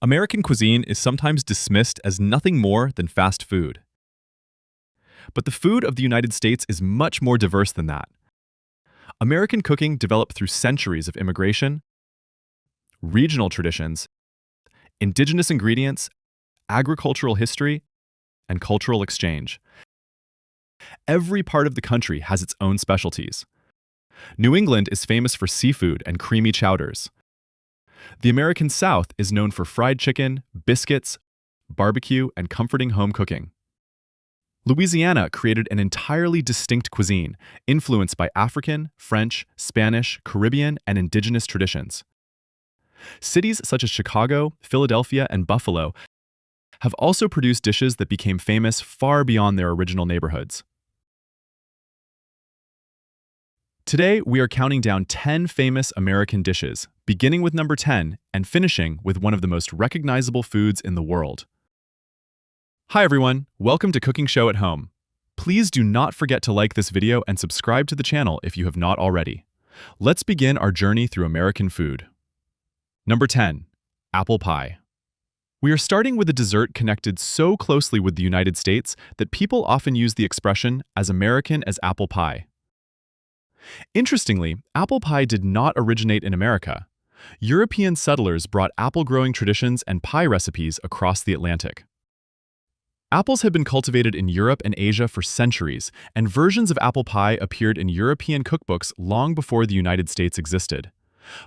American cuisine is sometimes dismissed as nothing more than fast food. But the food of the United States is much more diverse than that. American cooking developed through centuries of immigration, regional traditions, indigenous ingredients, agricultural history, and cultural exchange. Every part of the country has its own specialties. New England is famous for seafood and creamy chowders. The American South is known for fried chicken, biscuits, barbecue, and comforting home cooking. Louisiana created an entirely distinct cuisine, influenced by African, French, Spanish, Caribbean, and indigenous traditions. Cities such as Chicago, Philadelphia, and Buffalo have also produced dishes that became famous far beyond their original neighborhoods. Today, we are counting down 10 famous American dishes, beginning with number 10 and finishing with one of the most recognizable foods in the world. Hi everyone, welcome to Cooking Show at Home. Please do not forget to like this video and subscribe to the channel if you have not already. Let's begin our journey through American food. Number 10. Apple pie. We are starting with a dessert connected so closely with the United States that people often use the expression as American as apple pie. Interestingly, apple pie did not originate in America. European settlers brought apple-growing traditions and pie recipes across the Atlantic. Apples had been cultivated in Europe and Asia for centuries, and versions of apple pie appeared in European cookbooks long before the United States existed.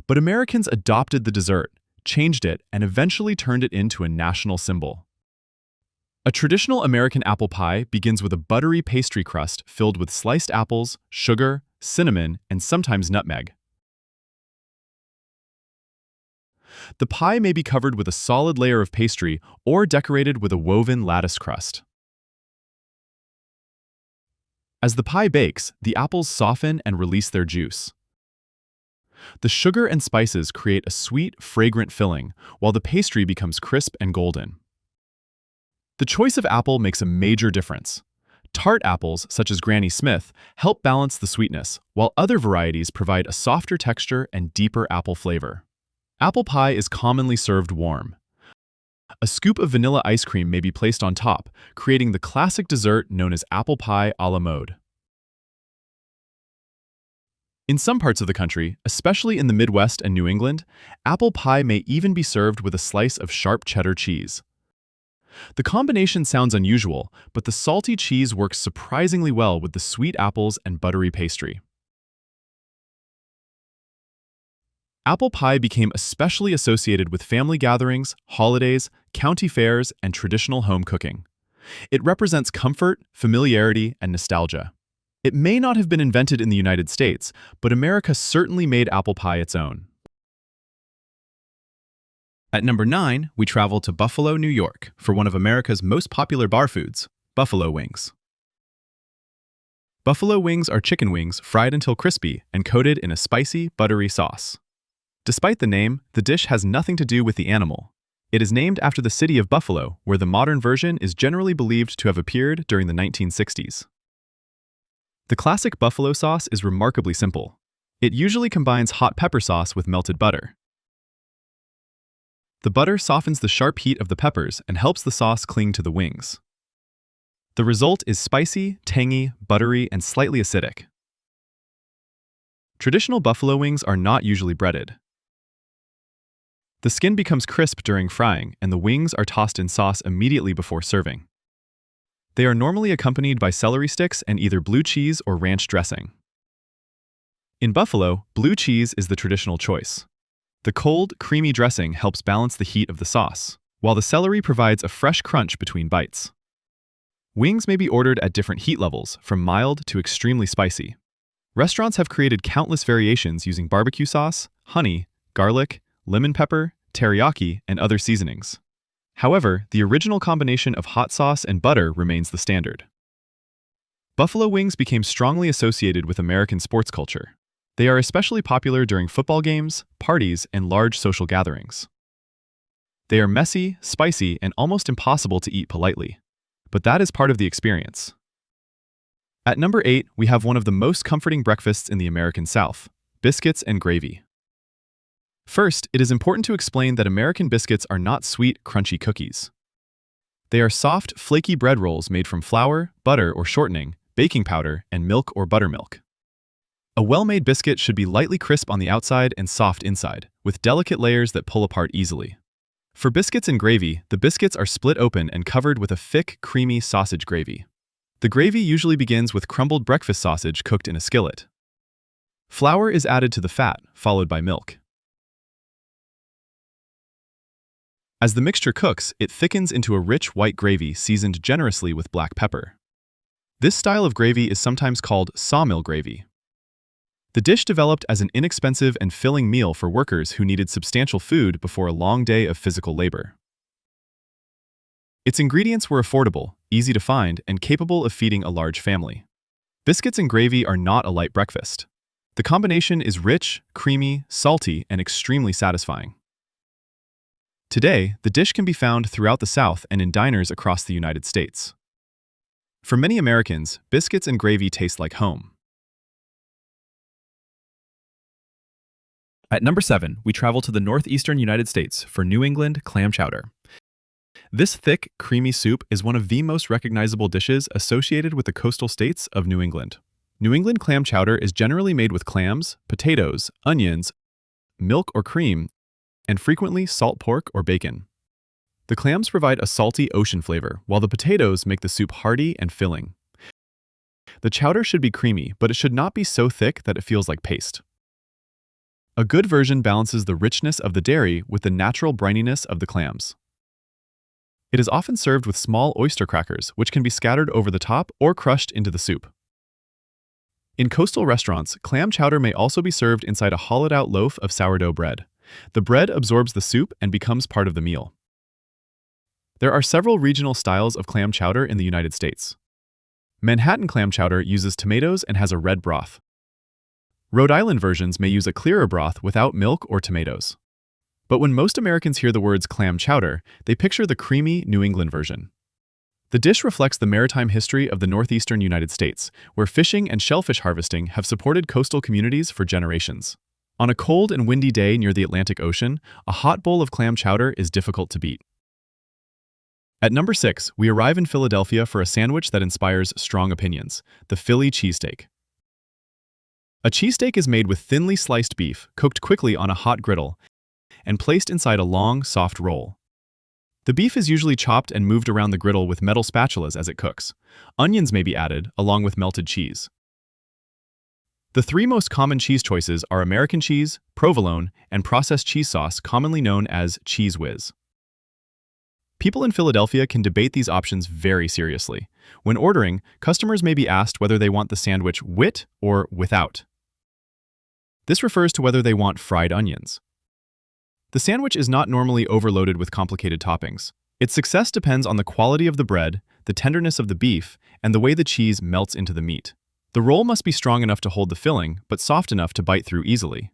But Americans adopted the dessert, changed it, and eventually turned it into a national symbol. A traditional American apple pie begins with a buttery pastry crust filled with sliced apples, sugar, cinnamon, and sometimes nutmeg. The pie may be covered with a solid layer of pastry or decorated with a woven lattice crust. As the pie bakes, the apples soften and release their juice. The sugar and spices create a sweet, fragrant filling, while the pastry becomes crisp and golden. The choice of apple makes a major difference. Tart apples, such as Granny Smith, help balance the sweetness, while other varieties provide a softer texture and deeper apple flavor. Apple pie is commonly served warm. A scoop of vanilla ice cream may be placed on top, creating the classic dessert known as apple pie a la mode. In some parts of the country, especially in the Midwest and New England, apple pie may even be served with a slice of sharp cheddar cheese. The combination sounds unusual, but the salty cheese works surprisingly well with the sweet apples and buttery pastry. Apple pie became especially associated with family gatherings, holidays, county fairs, and traditional home cooking. It represents comfort, familiarity, and nostalgia. It may not have been invented in the United States, but America certainly made apple pie its own. At number 9, we travel to Buffalo, New York, for one of America's most popular bar foods, buffalo wings. Buffalo wings are chicken wings fried until crispy and coated in a spicy, buttery sauce. Despite the name, the dish has nothing to do with the animal. It is named after the city of Buffalo, where the modern version is generally believed to have appeared during the 1960s. The classic buffalo sauce is remarkably simple. It usually combines hot pepper sauce with melted butter. The butter softens the sharp heat of the peppers and helps the sauce cling to the wings. The result is spicy, tangy, buttery, and slightly acidic. Traditional buffalo wings are not usually breaded. The skin becomes crisp during frying, and the wings are tossed in sauce immediately before serving. They are normally accompanied by celery sticks and either blue cheese or ranch dressing. In Buffalo, blue cheese is the traditional choice. The cold, creamy dressing helps balance the heat of the sauce, while the celery provides a fresh crunch between bites. Wings may be ordered at different heat levels, from mild to extremely spicy. Restaurants have created countless variations using barbecue sauce, honey, garlic, lemon pepper, teriyaki, and other seasonings. However, the original combination of hot sauce and butter remains the standard. Buffalo wings became strongly associated with American sports culture. They are especially popular during football games, parties, and large social gatherings. They are messy, spicy, and almost impossible to eat politely. But that is part of the experience. At number 8, we have one of the most comforting breakfasts in the American South, biscuits and gravy. First, it is important to explain that American biscuits are not sweet, crunchy cookies. They are soft, flaky bread rolls made from flour, butter or shortening, baking powder, and milk or buttermilk. A well-made biscuit should be lightly crisp on the outside and soft inside, with delicate layers that pull apart easily. For biscuits and gravy, the biscuits are split open and covered with a thick, creamy sausage gravy. The gravy usually begins with crumbled breakfast sausage cooked in a skillet. Flour is added to the fat, followed by milk. As the mixture cooks, it thickens into a rich white gravy seasoned generously with black pepper. This style of gravy is sometimes called sawmill gravy. The dish developed as an inexpensive and filling meal for workers who needed substantial food before a long day of physical labor. Its ingredients were affordable, easy to find, and capable of feeding a large family. Biscuits and gravy are not a light breakfast. The combination is rich, creamy, salty, and extremely satisfying. Today, the dish can be found throughout the South and in diners across the United States. For many Americans, biscuits and gravy taste like home. At number 7, we travel to the northeastern United States for New England clam chowder. This thick, creamy soup is one of the most recognizable dishes associated with the coastal states of New England. New England clam chowder is generally made with clams, potatoes, onions, milk or cream, and frequently salt pork or bacon. The clams provide a salty ocean flavor, while the potatoes make the soup hearty and filling. The chowder should be creamy, but it should not be so thick that it feels like paste. A good version balances the richness of the dairy with the natural brininess of the clams. It is often served with small oyster crackers, which can be scattered over the top or crushed into the soup. In coastal restaurants, clam chowder may also be served inside a hollowed-out loaf of sourdough bread. The bread absorbs the soup and becomes part of the meal. There are several regional styles of clam chowder in the United States. Manhattan clam chowder uses tomatoes and has a red broth. Rhode Island versions may use a clearer broth without milk or tomatoes. But when most Americans hear the words clam chowder, they picture the creamy New England version. The dish reflects the maritime history of the northeastern United States, where fishing and shellfish harvesting have supported coastal communities for generations. On a cold and windy day near the Atlantic Ocean, a hot bowl of clam chowder is difficult to beat. At number 6, we arrive in Philadelphia for a sandwich that inspires strong opinions, the Philly cheesesteak. A cheesesteak is made with thinly sliced beef, cooked quickly on a hot griddle, and placed inside a long, soft roll. The beef is usually chopped and moved around the griddle with metal spatulas as it cooks. Onions may be added, along with melted cheese. The three most common cheese choices are American cheese, provolone, and processed cheese sauce, commonly known as Cheese Whiz. People in Philadelphia can debate these options very seriously. When ordering, customers may be asked whether they want the sandwich with or without. This refers to whether they want fried onions. The sandwich is not normally overloaded with complicated toppings. Its success depends on the quality of the bread, the tenderness of the beef, and the way the cheese melts into the meat. The roll must be strong enough to hold the filling, but soft enough to bite through easily.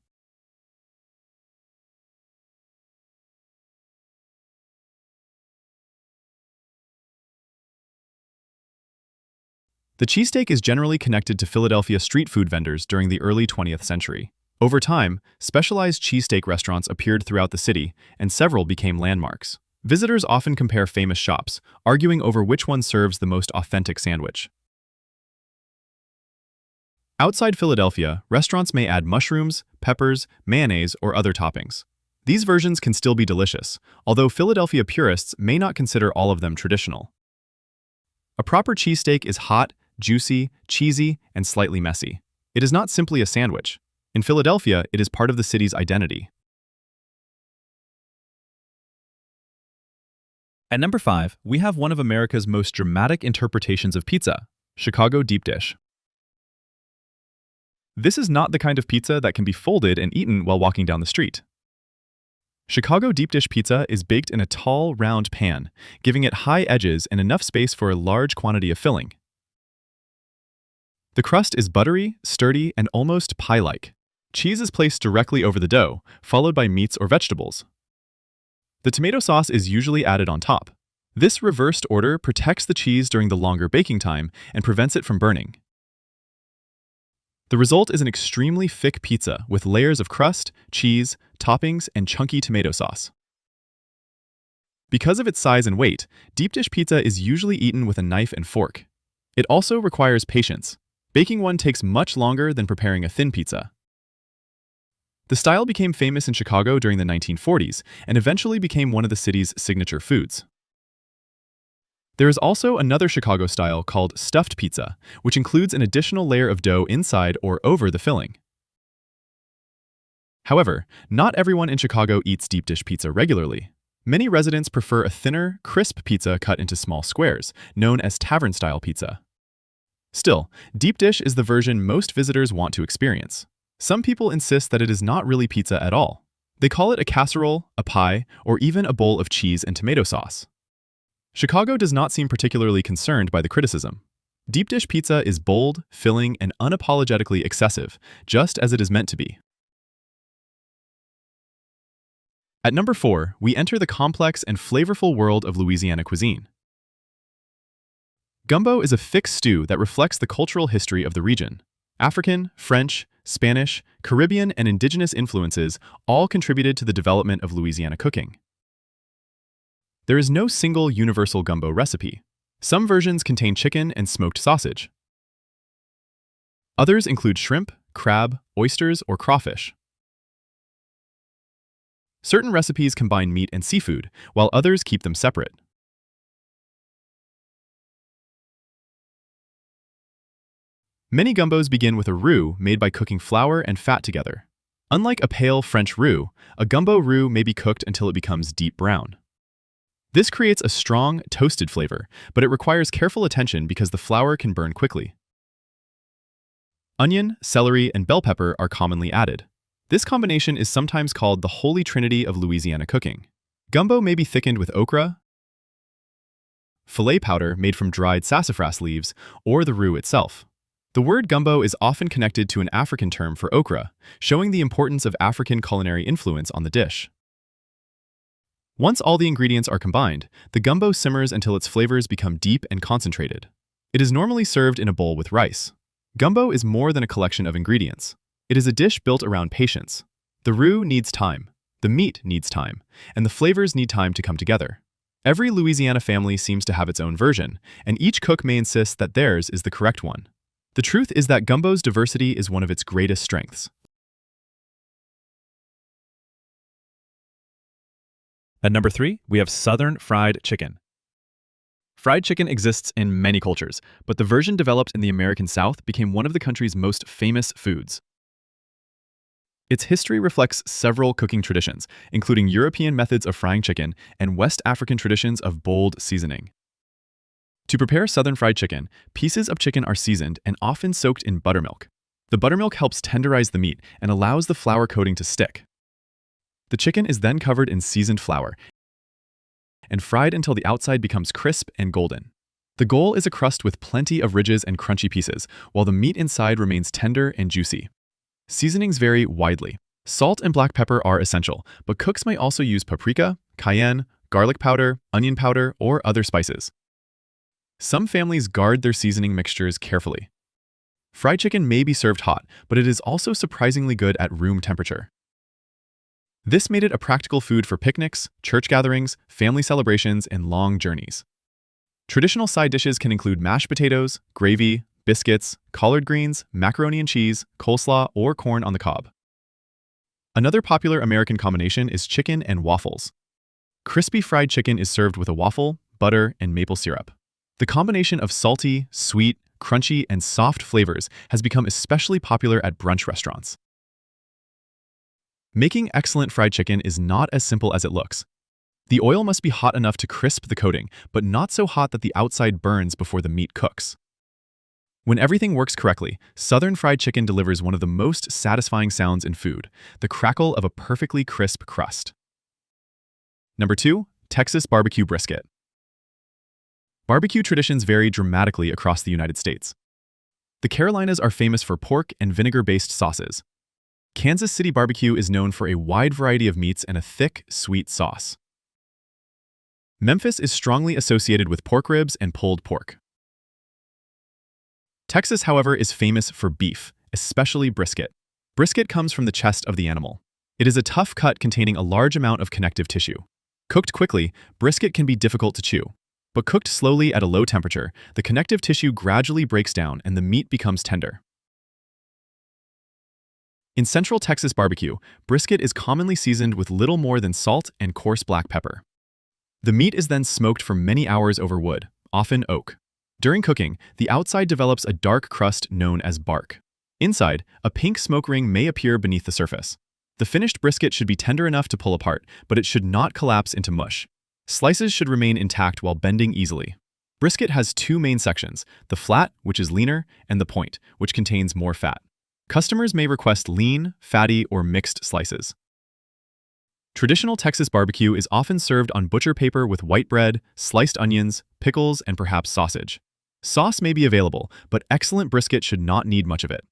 The cheesesteak is generally connected to Philadelphia street food vendors during the early 20th century. Over time, specialized cheesesteak restaurants appeared throughout the city, and several became landmarks. Visitors often compare famous shops, arguing over which one serves the most authentic sandwich. Outside Philadelphia, restaurants may add mushrooms, peppers, mayonnaise, or other toppings. These versions can still be delicious, although Philadelphia purists may not consider all of them traditional. A proper cheesesteak is hot, juicy, cheesy, and slightly messy. It is not simply a sandwich. In Philadelphia, it is part of the city's identity. At number 5, we have one of America's most dramatic interpretations of pizza, Chicago deep dish. This is not the kind of pizza that can be folded and eaten while walking down the street. Chicago deep dish pizza is baked in a tall, round pan, giving it high edges and enough space for a large quantity of filling. The crust is buttery, sturdy, and almost pie-like. Cheese is placed directly over the dough, followed by meats or vegetables. The tomato sauce is usually added on top. This reversed order protects the cheese during the longer baking time and prevents it from burning. The result is an extremely thick pizza with layers of crust, cheese, toppings, and chunky tomato sauce. Because of its size and weight, deep dish pizza is usually eaten with a knife and fork. It also requires patience. Baking one takes much longer than preparing a thin pizza. The style became famous in Chicago during the 1940s and eventually became one of the city's signature foods. There is also another Chicago style called stuffed pizza, which includes an additional layer of dough inside or over the filling. However, not everyone in Chicago eats deep dish pizza regularly. Many residents prefer a thinner, crisp pizza cut into small squares, known as tavern-style pizza. Still, deep dish is the version most visitors want to experience. Some people insist that it is not really pizza at all. They call it a casserole, a pie, or even a bowl of cheese and tomato sauce. Chicago does not seem particularly concerned by the criticism. Deep dish pizza is bold, filling, and unapologetically excessive, just as it is meant to be. At number 4, we enter the complex and flavorful world of Louisiana cuisine. Gumbo is a thick stew that reflects the cultural history of the region. African, French, Spanish, Caribbean, and Indigenous influences all contributed to the development of Louisiana cooking. There is no single universal gumbo recipe. Some versions contain chicken and smoked sausage. Others include shrimp, crab, oysters, or crawfish. Certain recipes combine meat and seafood, while others keep them separate. Many gumbos begin with a roux made by cooking flour and fat together. Unlike a pale French roux, a gumbo roux may be cooked until it becomes deep brown. This creates a strong, toasted flavor, but it requires careful attention because the flour can burn quickly. Onion, celery, and bell pepper are commonly added. This combination is sometimes called the holy trinity of Louisiana cooking. Gumbo may be thickened with okra, filet powder made from dried sassafras leaves, or the roux itself. The word gumbo is often connected to an African term for okra, showing the importance of African culinary influence on the dish. Once all the ingredients are combined, the gumbo simmers until its flavors become deep and concentrated. It is normally served in a bowl with rice. Gumbo is more than a collection of ingredients. It is a dish built around patience. The roux needs time, the meat needs time, and the flavors need time to come together. Every Louisiana family seems to have its own version, and each cook may insist that theirs is the correct one. The truth is that gumbo's diversity is one of its greatest strengths. At number 3, we have Southern fried chicken. Fried chicken exists in many cultures, but the version developed in the American South became one of the country's most famous foods. Its history reflects several cooking traditions, including European methods of frying chicken and West African traditions of bold seasoning. To prepare Southern fried chicken, pieces of chicken are seasoned and often soaked in buttermilk. The buttermilk helps tenderize the meat and allows the flour coating to stick. The chicken is then covered in seasoned flour and fried until the outside becomes crisp and golden. The goal is a crust with plenty of ridges and crunchy pieces, while the meat inside remains tender and juicy. Seasonings vary widely. Salt and black pepper are essential, but cooks may also use paprika, cayenne, garlic powder, onion powder, or other spices. Some families guard their seasoning mixtures carefully. Fried chicken may be served hot, but it is also surprisingly good at room temperature. This made it a practical food for picnics, church gatherings, family celebrations, and long journeys. Traditional side dishes can include mashed potatoes, gravy, biscuits, collard greens, macaroni and cheese, coleslaw, or corn on the cob. Another popular American combination is chicken and waffles. Crispy fried chicken is served with a waffle, butter, and maple syrup. The combination of salty, sweet, crunchy, and soft flavors has become especially popular at brunch restaurants. Making excellent fried chicken is not as simple as it looks. The oil must be hot enough to crisp the coating, but not so hot that the outside burns before the meat cooks. When everything works correctly, Southern fried chicken delivers one of the most satisfying sounds in food, the crackle of a perfectly crisp crust. Number 2, Texas barbecue brisket. Barbecue traditions vary dramatically across the United States. The Carolinas are famous for pork and vinegar-based sauces. Kansas City barbecue is known for a wide variety of meats and a thick, sweet sauce. Memphis is strongly associated with pork ribs and pulled pork. Texas, however, is famous for beef, especially brisket. Brisket comes from the chest of the animal. It is a tough cut containing a large amount of connective tissue. Cooked quickly, brisket can be difficult to chew. But cooked slowly at a low temperature, the connective tissue gradually breaks down and the meat becomes tender. In Central Texas barbecue, brisket is commonly seasoned with little more than salt and coarse black pepper. The meat is then smoked for many hours over wood, often oak. During cooking, the outside develops a dark crust known as bark. Inside, a pink smoke ring may appear beneath the surface. The finished brisket should be tender enough to pull apart, but it should not collapse into mush. Slices should remain intact while bending easily. Brisket has two main sections, the flat, which is leaner, and the point, which contains more fat. Customers may request lean, fatty, or mixed slices. Traditional Texas barbecue is often served on butcher paper with white bread, sliced onions, pickles, and perhaps sausage. Sauce may be available, but excellent brisket should not need much of it.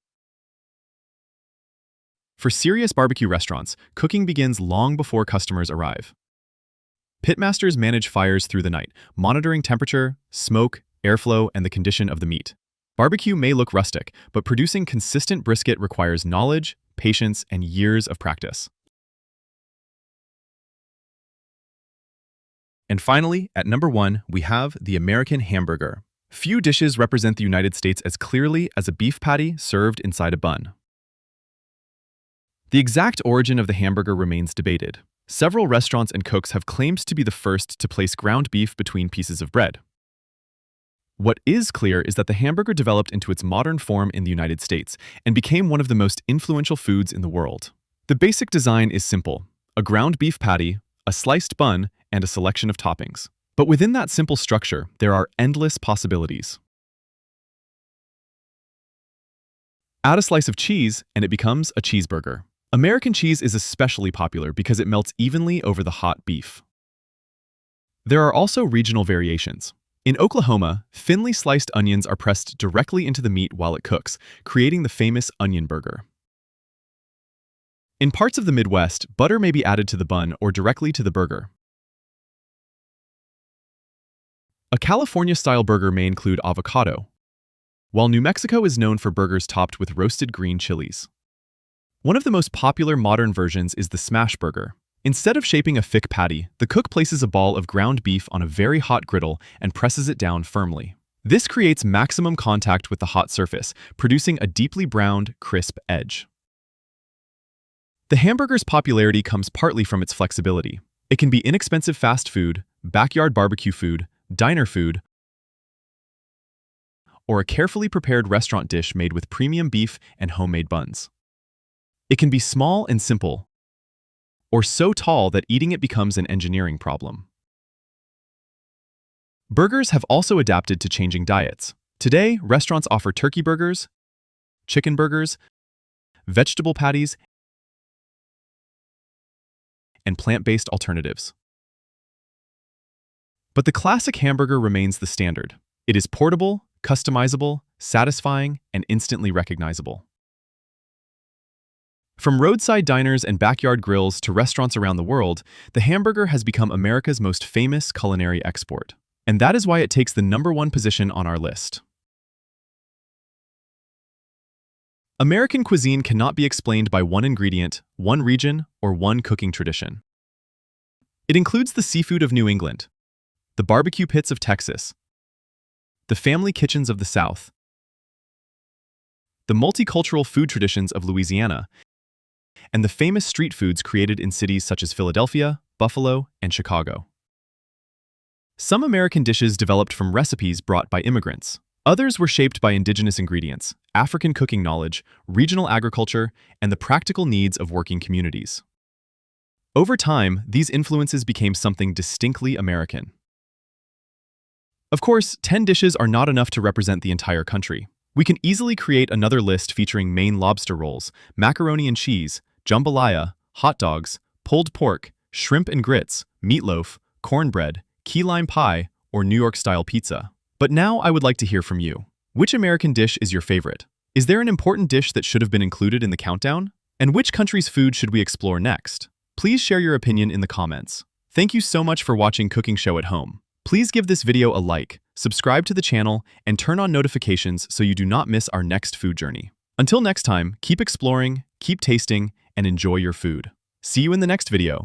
For serious barbecue restaurants, cooking begins long before customers arrive. Pitmasters manage fires through the night, monitoring temperature, smoke, airflow, and the condition of the meat. Barbecue may look rustic, but producing consistent brisket requires knowledge, patience, and years of practice. And finally, at number 1, we have the American Hamburger. Few dishes represent the United States as clearly as a beef patty served inside a bun. The exact origin of the hamburger remains debated. Several restaurants and cooks have claimed to be the first to place ground beef between pieces of bread. What is clear is that the hamburger developed into its modern form in the United States and became one of the most influential foods in the world. The basic design is simple: a ground beef patty, a sliced bun, and a selection of toppings. But within that simple structure, there are endless possibilities. Add a slice of cheese, and it becomes a cheeseburger. American cheese is especially popular because it melts evenly over the hot beef. There are also regional variations. In Oklahoma, thinly sliced onions are pressed directly into the meat while it cooks, creating the famous onion burger. In parts of the Midwest, butter may be added to the bun or directly to the burger. A California-style burger may include avocado, while New Mexico is known for burgers topped with roasted green chilies. One of the most popular modern versions is the smash burger. Instead of shaping a thick patty, the cook places a ball of ground beef on a very hot griddle and presses it down firmly. This creates maximum contact with the hot surface, producing a deeply browned, crisp edge. The hamburger's popularity comes partly from its flexibility. It can be inexpensive fast food, backyard barbecue food, diner food, or a carefully prepared restaurant dish made with premium beef and homemade buns. It can be small and simple, or so tall that eating it becomes an engineering problem. Burgers have also adapted to changing diets. Today, restaurants offer turkey burgers, chicken burgers, vegetable patties, and plant-based alternatives. But the classic hamburger remains the standard. It is portable, customizable, satisfying, and instantly recognizable. From roadside diners and backyard grills to restaurants around the world, the hamburger has become America's most famous culinary export. And that is why it takes the #1 position on our list. American cuisine cannot be explained by one ingredient, one region, or one cooking tradition. It includes the seafood of New England, the barbecue pits of Texas, the family kitchens of the South, the multicultural food traditions of Louisiana, and the famous street foods created in cities such as Philadelphia, Buffalo, and Chicago. Some American dishes developed from recipes brought by immigrants. Others were shaped by indigenous ingredients, African cooking knowledge, regional agriculture, and the practical needs of working communities. Over time, these influences became something distinctly American. Of course, 10 dishes are not enough to represent the entire country. We can easily create another list featuring Maine lobster rolls, macaroni and cheese, jambalaya, hot dogs, pulled pork, shrimp and grits, meatloaf, cornbread, key lime pie, or New York-style pizza. But now I would like to hear from you. Which American dish is your favorite? Is there an important dish that should have been included in the countdown? And which country's food should we explore next? Please share your opinion in the comments. Thank you so much for watching Cooking Show at Home. Please give this video a like, subscribe to the channel, and turn on notifications so you do not miss our next food journey. Until next time, keep exploring, keep tasting, and enjoy your food. See you in the next video.